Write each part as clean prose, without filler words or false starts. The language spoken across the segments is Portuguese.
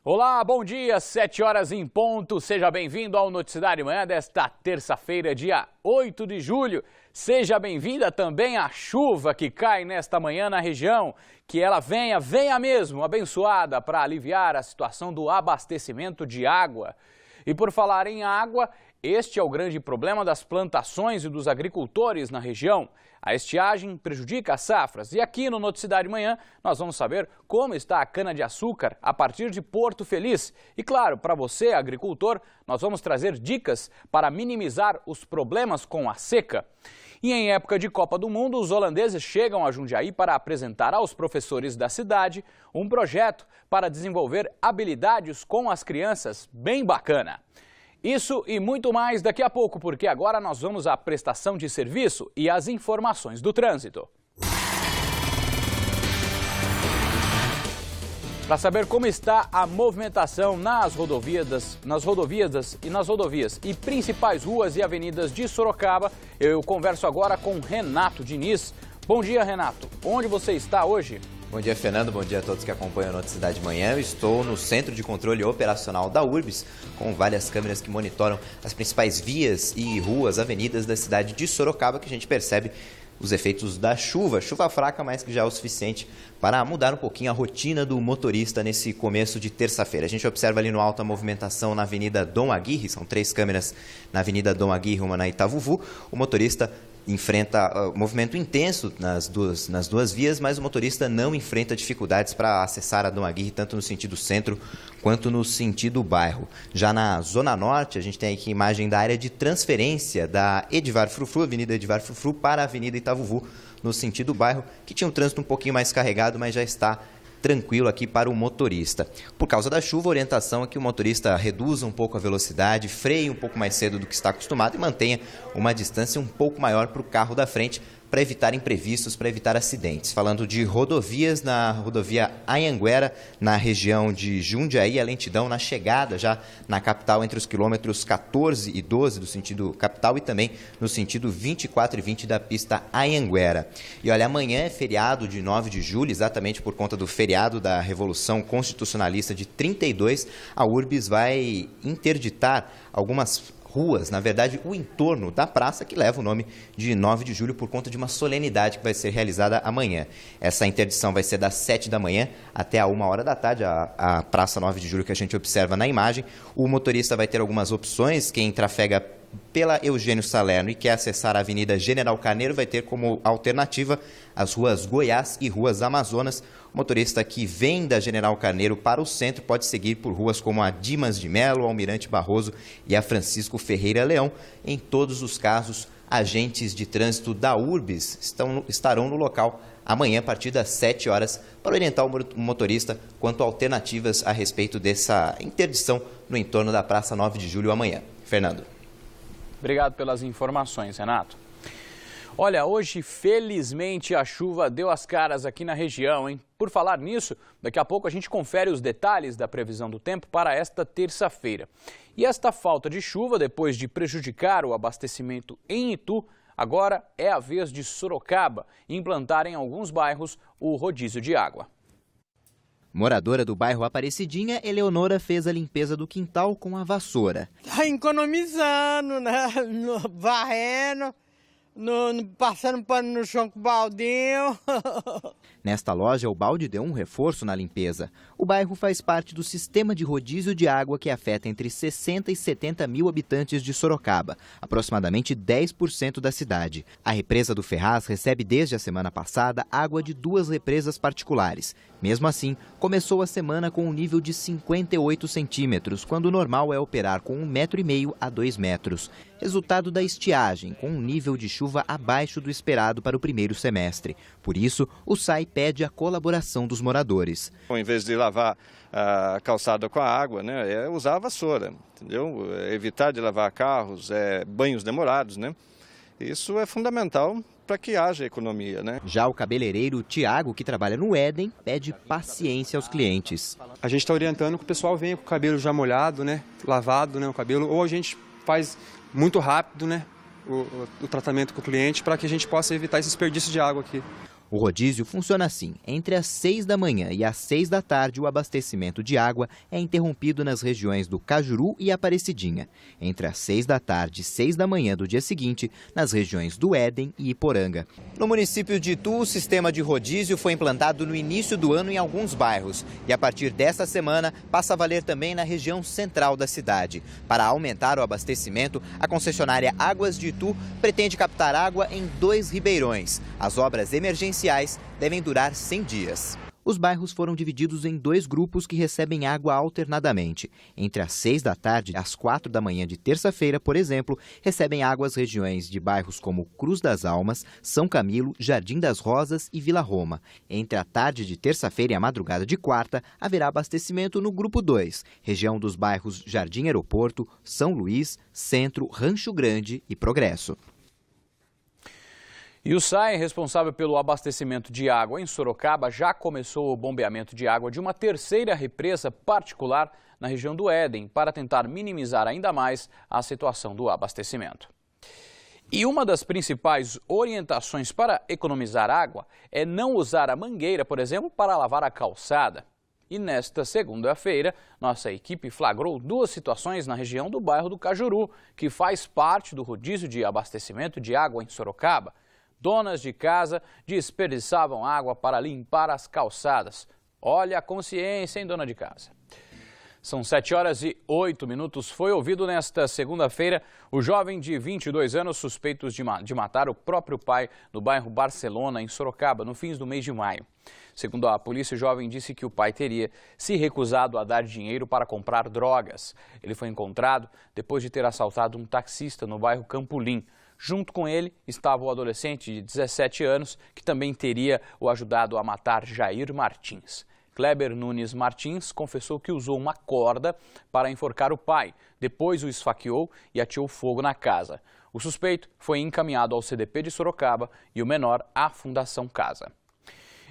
Olá, bom dia, 7 horas em ponto. Seja bem-vindo ao Noticiário Manhã desta terça-feira, dia 8 de julho. Seja bem-vinda também a chuva que cai nesta manhã na região. Que ela venha mesmo, abençoada, para aliviar a situação do abastecimento de água. E por falar em água, este é o grande problema das plantações e dos agricultores na região. A estiagem prejudica as safras e aqui no Noticiário Manhã nós vamos saber como está a cana-de-açúcar a partir de Porto Feliz. E claro, para você, agricultor, nós vamos trazer dicas para minimizar os problemas com a seca. E em época de Copa do Mundo, os holandeses chegam a Jundiaí para apresentar aos professores da cidade um projeto para desenvolver habilidades com as crianças bem bacana. Isso e muito mais daqui a pouco, porque agora nós vamos à prestação de serviço e às informações do trânsito. Para saber como está a movimentação nas rodovias e principais ruas e avenidas de Sorocaba, eu converso agora com Renato Diniz. Bom dia, Renato. Onde você está hoje? Bom dia, Fernando. Bom dia a todos que acompanham a Noticiário de Manhã. Eu estou no Centro de Controle Operacional da URBS, com várias câmeras que monitoram as principais vias e ruas, avenidas da cidade de Sorocaba, que a gente percebe os efeitos da chuva. Chuva fraca, mas que já é o suficiente para mudar um pouquinho a rotina do motorista nesse começo de terça-feira. A gente observa ali no alto a movimentação na Avenida Dom Aguirre, são 3 câmeras na Avenida Dom Aguirre, uma na Itavuvu. O motorista enfrenta movimento intenso nas duas vias, mas o motorista não enfrenta dificuldades para acessar a Dom Aguirre, tanto no sentido centro quanto no sentido bairro. Já na Zona Norte, a gente tem aqui a imagem da área de transferência da Edivar Frufru, Avenida Edivar Frufru, para a Avenida Itavuvu, no sentido bairro, que tinha um trânsito um pouquinho mais carregado, mas já está tranquilo aqui para o motorista. Por causa da chuva, a orientação é que o motorista reduza um pouco a velocidade, freie um pouco mais cedo do que está acostumado e mantenha uma distância um pouco maior para o carro da frente, para evitar imprevistos, para evitar acidentes. Falando de rodovias, na rodovia Anhanguera, na região de Jundiaí, a lentidão na chegada já na capital entre os quilômetros 14 e 12 do sentido capital e também no sentido 24 e 20 da pista Anhanguera. E olha, amanhã é feriado de 9 de julho, exatamente por conta do feriado da Revolução Constitucionalista de 32, a URBS vai interditar algumas ruas, na verdade, o entorno da praça que leva o nome de 9 de julho por conta de uma solenidade que vai ser realizada amanhã. Essa interdição vai ser das 7 da manhã até a 1 hora da tarde, a Praça 9 de Julho que a gente observa na imagem. O motorista vai ter algumas opções, quem trafega pela Eugênio Salerno e quer acessar a Avenida General Carneiro vai ter como alternativa as ruas Goiás e ruas Amazonas. O motorista que vem da General Carneiro para o centro pode seguir por ruas como a Dimas de Melo, Almirante Barroso e a Francisco Ferreira Leão. Em todos os casos, agentes de trânsito da URBS estarão no local amanhã a partir das 7 horas para orientar o motorista quanto a alternativas a respeito dessa interdição no entorno da Praça 9 de Julho amanhã. Fernando. Obrigado pelas informações, Renato. Olha, hoje, felizmente, a chuva deu as caras aqui na região, hein? Por falar nisso, daqui a pouco a gente confere os detalhes da previsão do tempo para esta terça-feira. E esta falta de chuva, depois de prejudicar o abastecimento em Itu, agora é a vez de Sorocaba implantar em alguns bairros o rodízio de água. Moradora do bairro Aparecidinha, Eleonora fez a limpeza do quintal com a vassoura. Tá economizando, né? Varrendo, passando pano no chão com o baldinho. Nesta loja, o balde deu um reforço na limpeza. O bairro faz parte do sistema de rodízio de água que afeta entre 60 e 70 mil habitantes de Sorocaba, aproximadamente 10% da cidade. A represa do Ferraz recebe desde a semana passada água de 2 represas particulares. Mesmo assim, começou a semana com um nível de 58 centímetros, quando o normal é operar com 1,5 m a 2 metros. Resultado da estiagem, com um nível de chuva abaixo do esperado para o primeiro semestre. Por isso, o SAI pede a colaboração dos moradores. Em vez de lavar a calçada com a água, né, é usar a vassoura, entendeu? Evitar de lavar carros, banhos demorados, né? Isso é fundamental para que haja economia, né? Já o cabeleireiro Tiago, que trabalha no Éden, pede paciência aos clientes. A gente está orientando que o pessoal venha com o cabelo já molhado, né, lavado, né, o cabelo, ou a gente faz muito rápido, né, o tratamento com o cliente para que a gente possa evitar esse desperdício de água aqui. O rodízio funciona assim: entre as 6 da manhã e as 6 da tarde, o abastecimento de água é interrompido nas regiões do Cajuru e Aparecidinha. Entre as 6 da tarde e 6 da manhã do dia seguinte, nas regiões do Éden e Iporanga. No município de Itu, o sistema de rodízio foi implantado no início do ano em alguns bairros. E a partir desta semana, passa a valer também na região central da cidade. Para aumentar o abastecimento, a concessionária Águas de Itu pretende captar água em 2 ribeirões. As obras emergenciais devem durar 100 dias. Os bairros foram divididos em 2 grupos que recebem água alternadamente. Entre as 6 da tarde e as 4 da manhã de terça-feira, por exemplo, recebem água as regiões de bairros como Cruz das Almas, São Camilo, Jardim das Rosas e Vila Roma. Entre a tarde de terça-feira e a madrugada de quarta, haverá abastecimento no grupo 2, região dos bairros Jardim Aeroporto, São Luís, Centro, Rancho Grande e Progresso. E o SAE, responsável pelo abastecimento de água em Sorocaba, já começou o bombeamento de água de uma terceira represa particular na região do Éden, para tentar minimizar ainda mais a situação do abastecimento. E uma das principais orientações para economizar água é não usar a mangueira, por exemplo, para lavar a calçada. E nesta segunda-feira, nossa equipe flagrou 2 situações na região do bairro do Cajuru, que faz parte do rodízio de abastecimento de água em Sorocaba. Donas de casa desperdiçavam água para limpar as calçadas. Olha a consciência, hein, dona de casa? São 7h08. Foi ouvido nesta segunda-feira o jovem de 22 anos suspeito de matar o próprio pai no bairro Barcelona, em Sorocaba, no fim do mês de maio. Segundo a polícia, o jovem disse que o pai teria se recusado a dar dinheiro para comprar drogas. Ele foi encontrado depois de ter assaltado um taxista no bairro Campolim. Junto com ele estava o adolescente de 17 anos, que também teria o ajudado a matar Jair Martins. Kleber Nunes Martins confessou que usou uma corda para enforcar o pai, depois o esfaqueou e ateou fogo na casa. O suspeito foi encaminhado ao CDP de Sorocaba e o menor à Fundação Casa.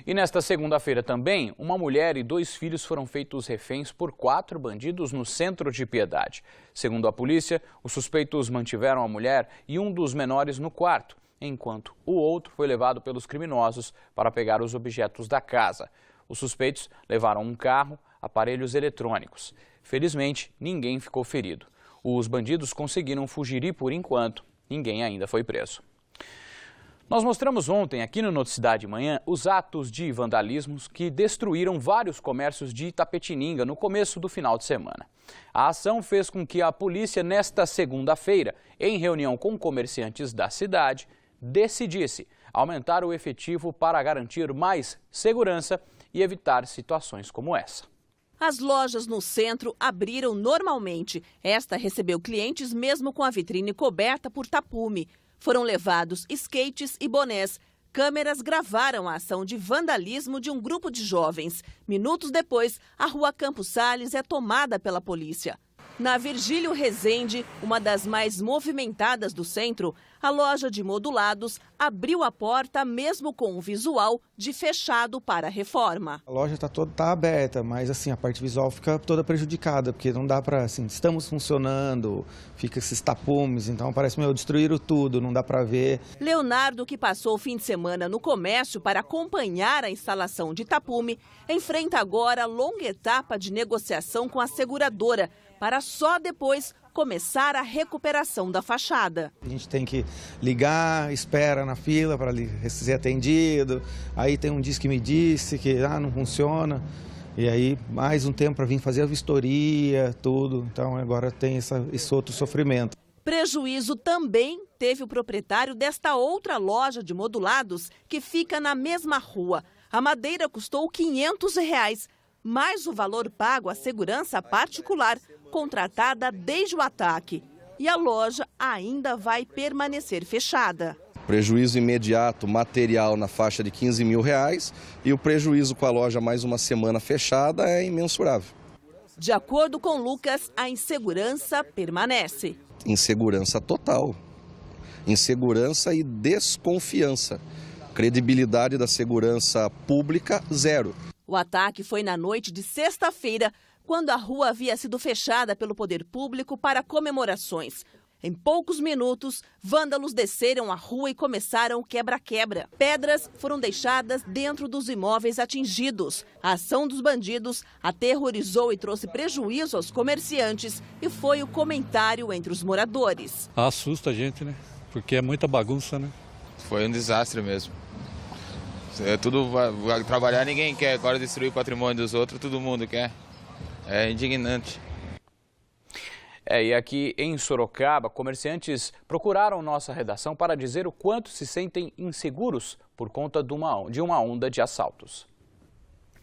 E nesta segunda-feira também, uma mulher e 2 filhos foram feitos reféns por 4 bandidos no Centro de Piedade. Segundo a polícia, os suspeitos mantiveram a mulher e um dos menores no quarto, enquanto o outro foi levado pelos criminosos para pegar os objetos da casa. Os suspeitos levaram um carro, aparelhos eletrônicos. Felizmente, ninguém ficou ferido. Os bandidos conseguiram fugir e, por enquanto, ninguém ainda foi preso. Nós mostramos ontem, aqui no Noticidade Manhã, os atos de vandalismos que destruíram vários comércios de Itapetininga no começo do final de semana. A ação fez com que a polícia, nesta segunda-feira, em reunião com comerciantes da cidade, decidisse aumentar o efetivo para garantir mais segurança e evitar situações como essa. As lojas no centro abriram normalmente. Esta recebeu clientes mesmo com a vitrine coberta por tapume. Foram levados skates e bonés. Câmeras gravaram a ação de vandalismo de um grupo de jovens. Minutos depois, a rua Campos Sales é tomada pela polícia. Na Virgílio Rezende, uma das mais movimentadas do centro, a loja de modulados abriu a porta mesmo com o visual de fechado para a reforma. A loja tá aberta, mas assim, a parte visual fica toda prejudicada, porque não dá para, assim, estamos funcionando, fica esses tapumes, então parece, destruíram tudo, não dá para ver. Leonardo, que passou o fim de semana no comércio para acompanhar a instalação de tapume, enfrenta agora longa etapa de negociação com a seguradora, para só depois começar a recuperação da fachada. A gente tem que ligar, espera na fila para ser atendido, aí tem um que me disse que não funciona, e aí mais um tempo para vir fazer a vistoria, tudo, então agora tem esse outro sofrimento. Prejuízo também teve o proprietário desta outra loja de modulados que fica na mesma rua. A madeira custou R$500, mais o valor pago à segurança particular, contratada desde o ataque. E a loja ainda vai permanecer fechada. Prejuízo imediato material na faixa de R$15 mil e o prejuízo com a loja mais uma semana fechada é imensurável. De acordo com Lucas, a insegurança permanece. Insegurança total. Insegurança e desconfiança. Credibilidade da segurança pública, 0. O ataque foi na noite de sexta-feira, quando a rua havia sido fechada pelo poder público para comemorações. Em poucos minutos, vândalos desceram a rua e começaram o quebra-quebra. Pedras foram deixadas dentro dos imóveis atingidos. A ação dos bandidos aterrorizou e trouxe prejuízo aos comerciantes e foi o comentário entre os moradores. Assusta a gente, né? Porque é muita bagunça, né? Foi um desastre mesmo. Tudo vai trabalhar, ninguém quer. Agora destruir o patrimônio dos outros, todo mundo quer. É indignante. E aqui em Sorocaba, comerciantes procuraram nossa redação para dizer o quanto se sentem inseguros por conta de uma onda de assaltos.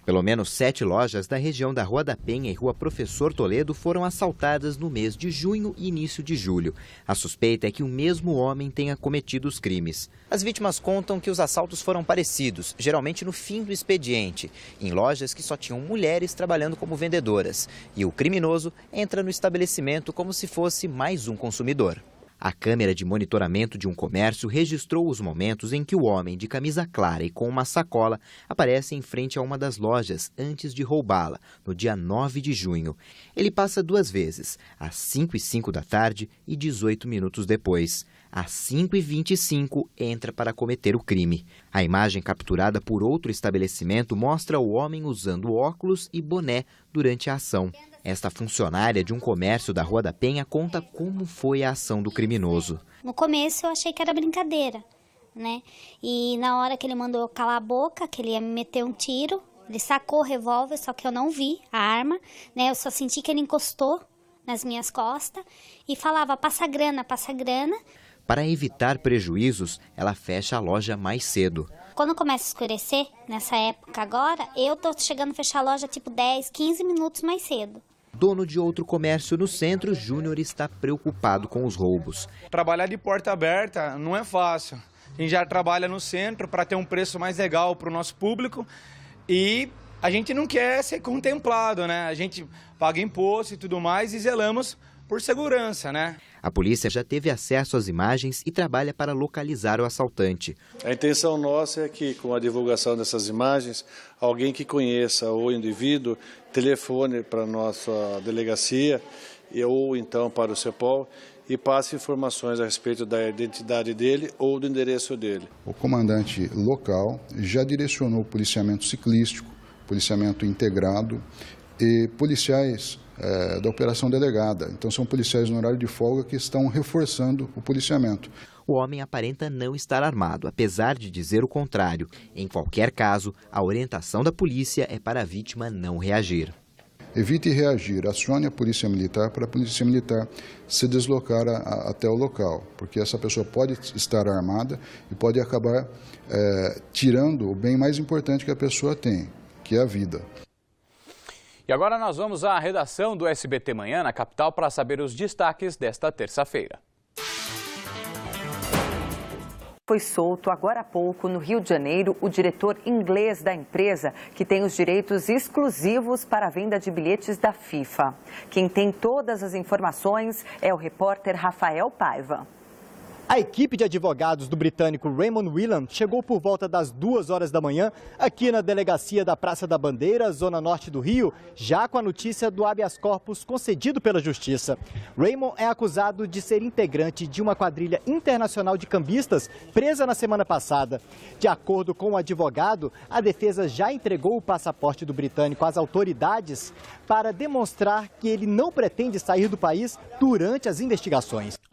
Pelo menos 7 lojas da região da Rua da Penha e Rua Professor Toledo foram assaltadas no mês de junho e início de julho. A suspeita é que o mesmo homem tenha cometido os crimes. As vítimas contam que os assaltos foram parecidos, geralmente no fim do expediente, em lojas que só tinham mulheres trabalhando como vendedoras. E o criminoso entra no estabelecimento como se fosse mais um consumidor. A câmera de monitoramento de um comércio registrou os momentos em que o homem de camisa clara e com uma sacola aparece em frente a uma das lojas antes de roubá-la, no dia 9 de junho. Ele passa 2 vezes, às 5h05 da tarde e 18 minutos depois. Às 5h25, entra para cometer o crime. A imagem capturada por outro estabelecimento mostra o homem usando óculos e boné durante a ação. Esta funcionária de um comércio da Rua da Penha conta como foi a ação do criminoso. No começo eu achei que era brincadeira, né? E na hora que ele mandou eu calar a boca, que ele ia me meter um tiro, ele sacou o revólver, só que eu não vi a arma, né? Eu só senti que ele encostou nas minhas costas e falava, passa grana, passa grana. Para evitar prejuízos, ela fecha a loja mais cedo. Quando começa a escurecer, nessa época agora, eu tô chegando a fechar a loja tipo 10, 15 minutos mais cedo. Dono de outro comércio no centro, Júnior está preocupado com os roubos. Trabalhar de porta aberta não é fácil. A gente já trabalha no centro para ter um preço mais legal para o nosso público e a gente não quer ser contemplado, né? A gente paga imposto e tudo mais e zelamos por segurança, né? A polícia já teve acesso às imagens e trabalha para localizar o assaltante. A intenção nossa é que, com a divulgação dessas imagens, alguém que conheça o indivíduo telefone para a nossa delegacia ou então para o CEPOL e passe informações a respeito da identidade dele ou do endereço dele. O comandante local já direcionou o policiamento ciclístico, policiamento integrado e policiais da operação delegada. Então são policiais no horário de folga que estão reforçando o policiamento. O homem aparenta não estar armado, apesar de dizer o contrário. Em qualquer caso, a orientação da polícia é para a vítima não reagir. Evite reagir, acione a polícia militar para a polícia militar se deslocar até o local, porque essa pessoa pode estar armada e pode acabar tirando o bem mais importante que a pessoa tem, que é a vida. E agora nós vamos à redação do SBT Manhã, na capital, para saber os destaques desta terça-feira. Foi solto agora há pouco, no Rio de Janeiro, o diretor inglês da empresa, que tem os direitos exclusivos para a venda de bilhetes da FIFA. Quem tem todas as informações é o repórter Rafael Paiva. A equipe de advogados do britânico Raymond Whelan chegou por volta das 2 horas da manhã aqui na delegacia da Praça da Bandeira, zona norte do Rio, já com a notícia do habeas corpus concedido pela Justiça. Raymond é acusado de ser integrante de uma quadrilha internacional de cambistas presa na semana passada. De acordo com o advogado, a defesa já entregou o passaporte do britânico às autoridades para demonstrar que ele não pretende sair do país durante as investigações.